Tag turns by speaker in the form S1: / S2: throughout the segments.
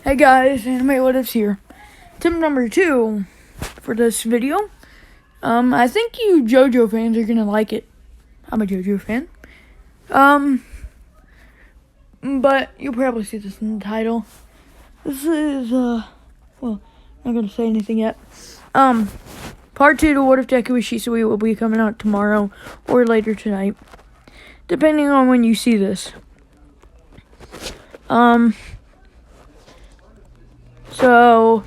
S1: Hey guys, Anime What Ifs here. Tip number 2 for this video. I think you JoJo fans are gonna like it. I'm a JoJo fan. But you'll probably see this in the title. This is, well, I'm not gonna say anything yet. Part 2 to What If Deku Ishisui will be coming out tomorrow or later tonight, depending on when you see this. So,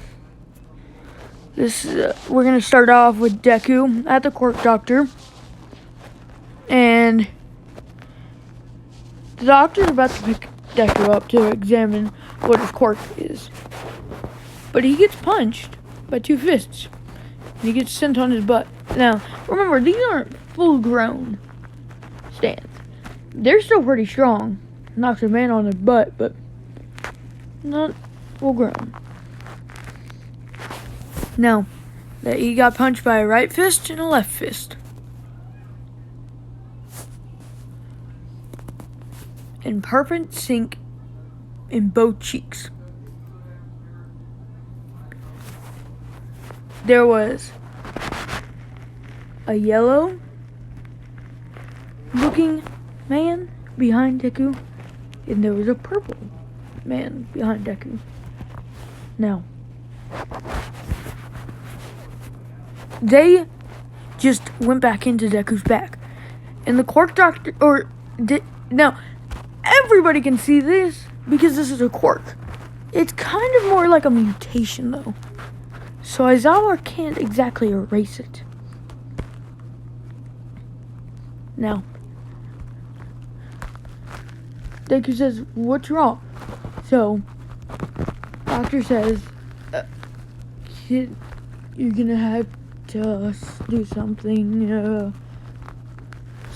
S1: we're going to start off with Deku at the Quirk doctor. And the doctor's about to pick Deku up to examine what his quirk is. But he gets punched by 2 fists. And he gets sent on his butt. Now, remember, these aren't full-grown stands. They're still pretty strong. Knocks a man on his butt, but not full-grown. Now, that he got punched by a right fist and a left fist. In perfect sync in both cheeks. There was a yellow looking man behind Deku, and there was a purple man behind Deku. Now, they just went back into Deku's back. And the Quirk doctor, now, everybody can see this because this is a quirk. It's kind of more like a mutation, though. So Aizawa can't exactly erase it. Now, Deku says, "What's wrong?" So, doctor says, "Kid, you're gonna have to do something."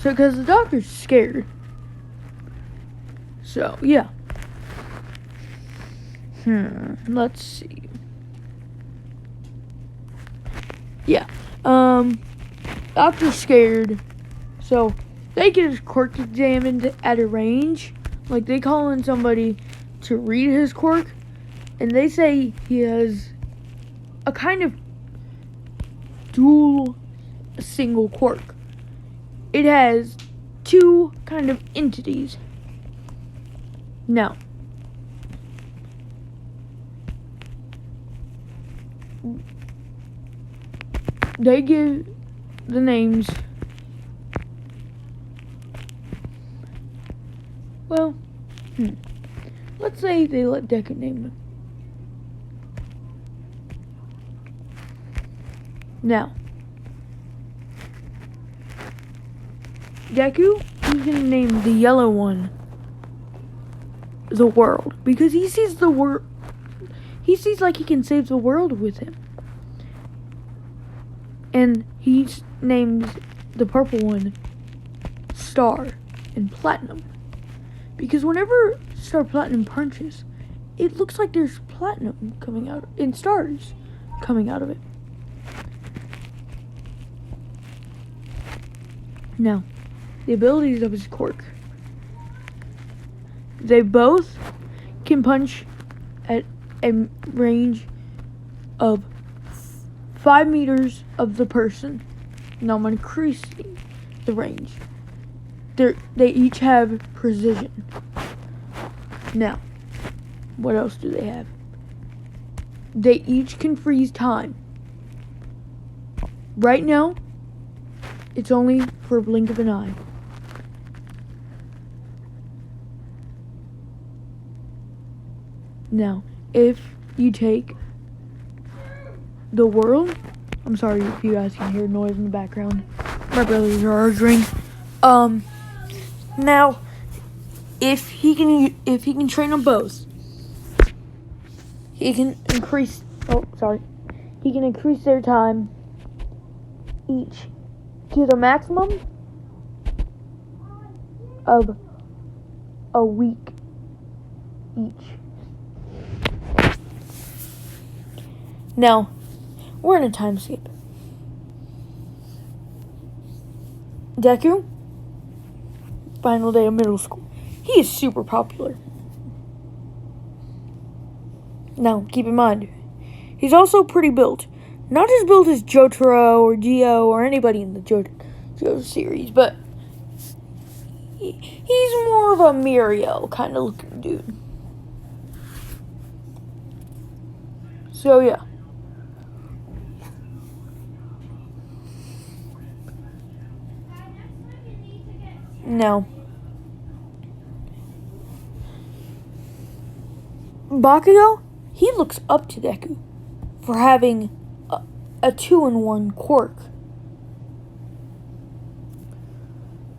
S1: So, because the doctor's scared. So, yeah. Let's see. Yeah. Doctor's scared. So, they get his quirk examined at a range. Like, they call in somebody to read his quirk. And they say he has a kind of dual single quirk. It has 2 kind of entities. Now, they give the names. Well, let's say they let Deku name them. Now, Deku, he's gonna name the yellow one the world, because he sees the world. He sees like he can save the world with him. And he names the purple one Star and Platinum, because whenever Star Platinum punches, it looks like there's platinum coming out and stars coming out of it. Now, the abilities of his quirk. They both can punch at a range of 5 meters of the person. Now I'm increasing the range. They each have precision. Now, what else do they have? They each can freeze time. Right now, it's only for a blink of an eye. Now, if you take the world, I'm sorry if you guys can hear noise in the background. My brothers are arguing. Now, if he can train them both, he can increase. He can increase their time each to the maximum of a week each. Now, we're in a time skip. Deku, final day of middle school. He is super popular. Now, keep in mind, he's also pretty built. Not as built as Jotaro or Dio or anybody in the JoJo series, but he's more of a Mirio kind of looking dude. So, yeah. Now, Bakugo, he looks up to Deku for having a 2-in-1 Quirk.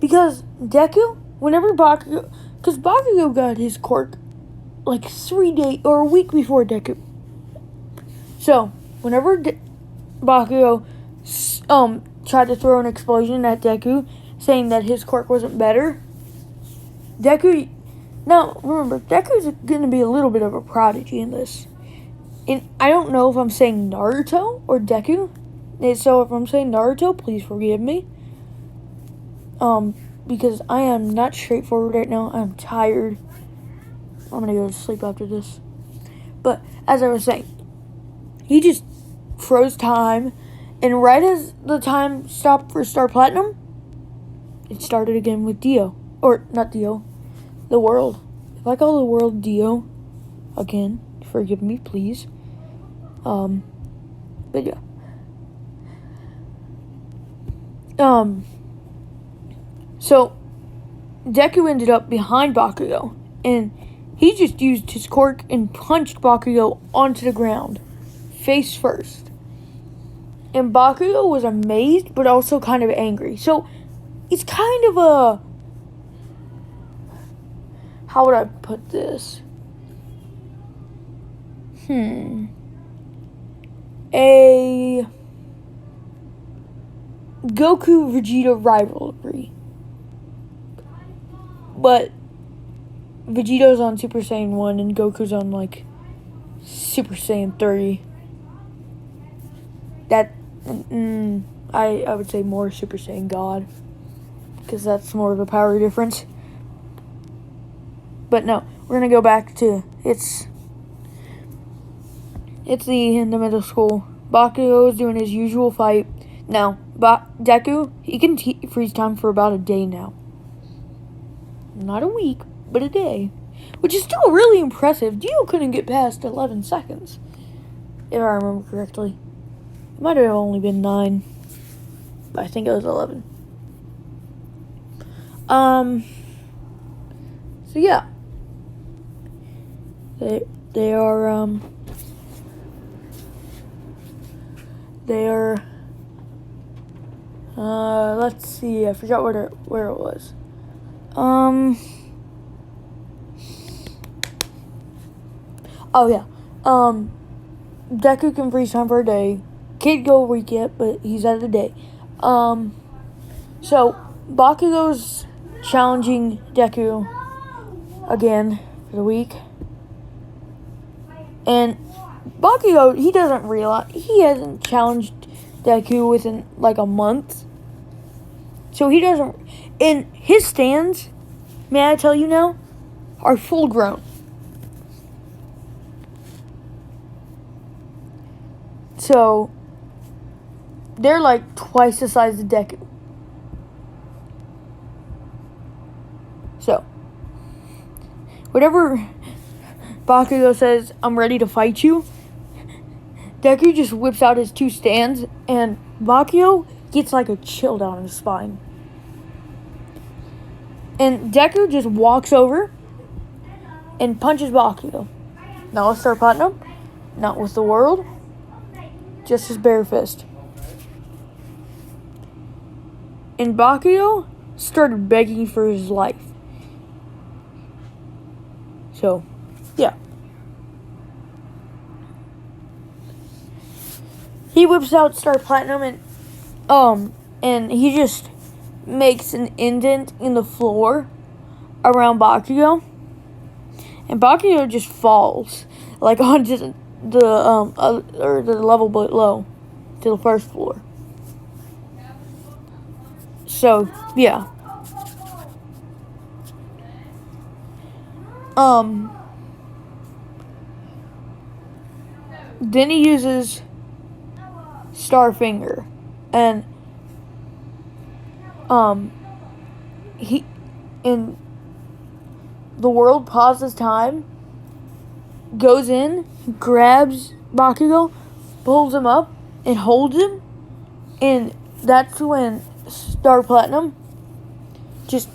S1: Because Deku, whenever because Bakugo got his Quirk like 3 days or a week before Deku. So, whenever Bakugo tried to throw an explosion at Deku, saying that his Quirk wasn't better, Deku... Now, remember, Deku's going to be a little bit of a prodigy in this. And I don't know if I'm saying Naruto or Deku. So if I'm saying Naruto, please forgive me. Because I am not straightforward right now. I'm tired. I'm going to go to sleep after this. But, as I was saying, he just froze time. And right as the time stopped for Star Platinum, it started again with Dio. Or, not Dio. The world. If I call the world Dio again, forgive me, please. But yeah. So Deku ended up behind Bakugo, and he just used his Quirk and punched Bakugo onto the ground, face first. And Bakugo was amazed, but also kind of angry. So it's kind of a... How would I put this? A Goku-Vegeta rivalry. But Vegeta's on Super Saiyan 1 and Goku's on, like, Super Saiyan 3. That, I would say more Super Saiyan God. Because that's more of a power difference. But no, we're going to go back to, it's in the middle school. Bakugo is doing his usual fight. Now, Deku, he can freeze time for about a day now. Not a week, but a day. Which is still really impressive. Dio couldn't get past 11 seconds. If I remember correctly. It might have only been 9. But I think it was 11. So yeah. They are let's see, I forgot where it was. Oh yeah. Deku can freeze time for a day. Can't go a week yet, but he's at a day. So Bakugo's challenging Deku again for the week. And Bakugo, he doesn't realize, he hasn't challenged Deku within like a month. So he doesn't, and his stands, may I tell you now, are full grown. So, they're like twice the size of Deku. So, whatever Bakugo says, I'm ready to fight you, Deku just whips out his 2 stands, and Bakugo gets like a chill down his spine. And Deku just walks over and punches Bakugo. Not with Star Platinum, not with the world, just his bare fist. And Bakugo started begging for his life. So, yeah. He whips out Star Platinum and he just makes an indent in the floor around Bakugo. And Bakugo just falls like onto the level below to the first floor. So, yeah. Then he uses Starfinger, and he in the world pauses time, goes in, grabs Bakugo, pulls him up, and holds him, and that's when Star Platinum just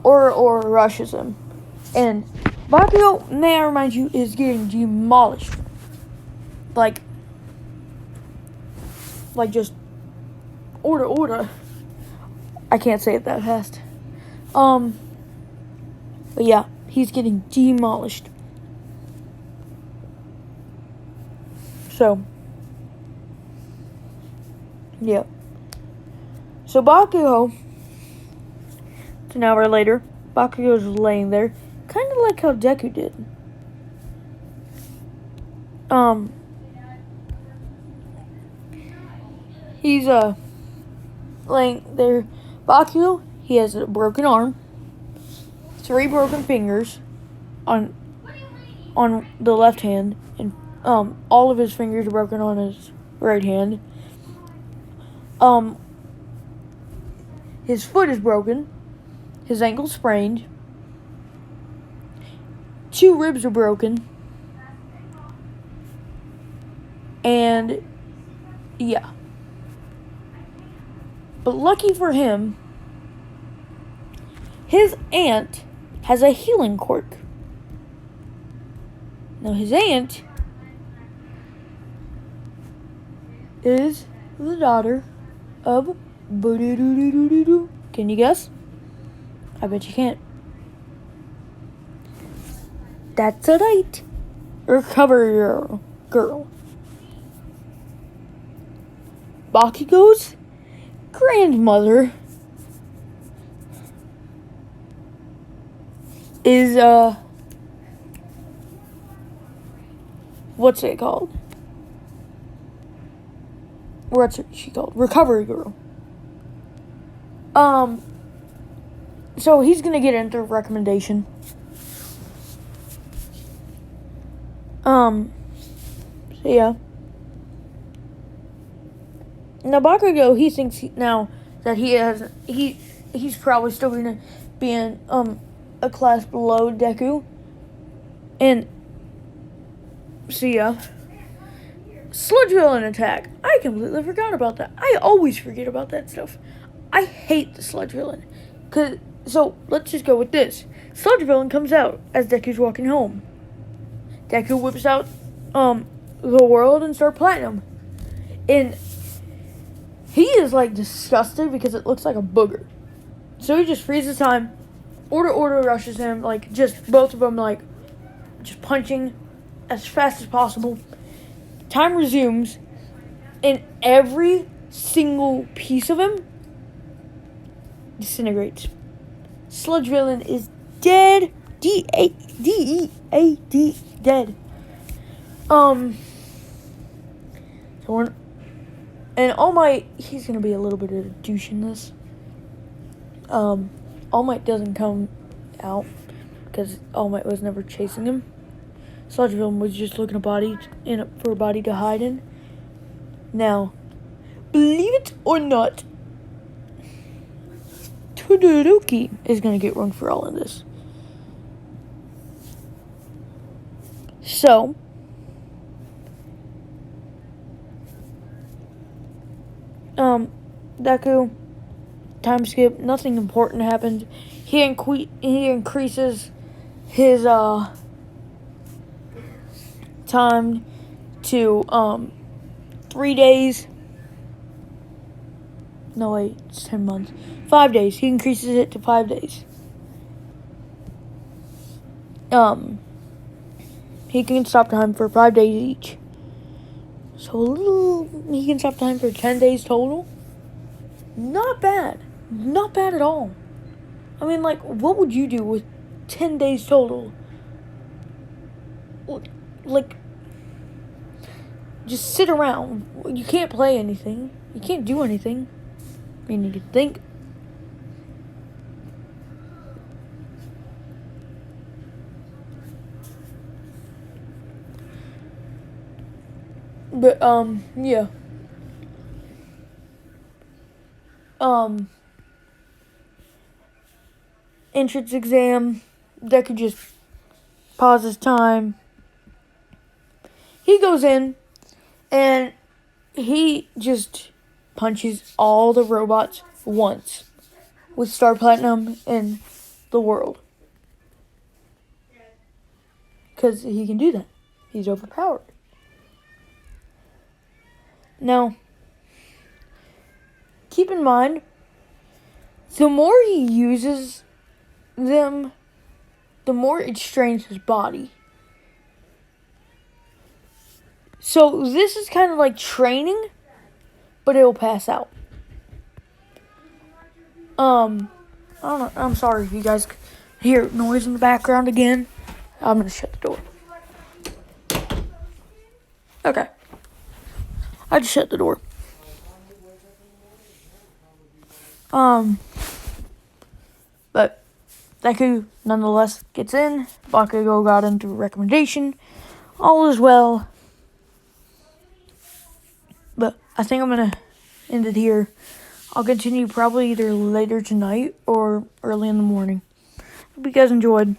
S1: or rushes him, and Bakugo, may I remind you, is getting demolished. Like just order. I can't say it that fast. But yeah, he's getting demolished. So, yeah. So Bakugo, it's an hour later, Bakugo's laying there, kind of like how Deku did. He's laying there. Bakugo, he has a broken arm, 3 broken fingers on the left hand, and all of his fingers are broken on his right hand. His foot is broken, his ankle sprained, 2 ribs are broken, and yeah. But lucky for him, his aunt has a healing quirk. Now his aunt is the daughter of Boo-doo-doo-doo-doo-doo. Can you guess? I bet you can't. That's right. Recovery girl. Bakugo's grandmother is what's it called? What's she called? Recovery girl. So he's gonna get into recommendation. So yeah. Now Bakugo, he thinks now that he's probably still gonna be in a class below Deku. And so yeah. Sludge villain attack. I completely forgot about that. I always forget about that stuff. I hate the Sludge villain. So let's just go with this. Sludge villain comes out as Deku's walking home. Deku whips out the world and Star Platinum. And he is like disgusted because it looks like a booger. So he just freezes time. Order rushes him, like just both of them like just punching as fast as possible. Time resumes, and every single piece of him disintegrates. Sludge villain is dead. D-E-A-D, dead. And All Might, he's gonna be a little bit of a douche in this. All Might doesn't come out because All Might was never chasing him. Sludge villain was just looking for a body to hide in. Now, believe it or not, Todoroki is gonna get run for all in this. So, Deku, time skip, nothing important happened. He increases his time to 3 days. No wait, it's 10 months. 5 days. He increases it to 5 days. He can stop time for 5 days each. So he can stop time for 10 days total. Not bad. Not bad at all. I mean, like, what would you do with 10 days total? Like, just sit around. You can't play anything. You can't do anything. I mean, you could think. But, yeah. Entrance exam. Deku just pauses time. He goes in, and he just punches all the robots once with Star Platinum in the world. Because he can do that. He's overpowered. Now, keep in mind, the more he uses them, the more it strains his body. So this is kind of like training, but it'll pass out. I don't know. I'm sorry if you guys hear noise in the background again. I'm gonna shut the door. Okay. I just shut the door. But Deku nonetheless gets in. Bakugo got into a recommendation. All is well. But I think I'm gonna end it here. I'll continue probably either later tonight or early in the morning. Hope you guys enjoyed.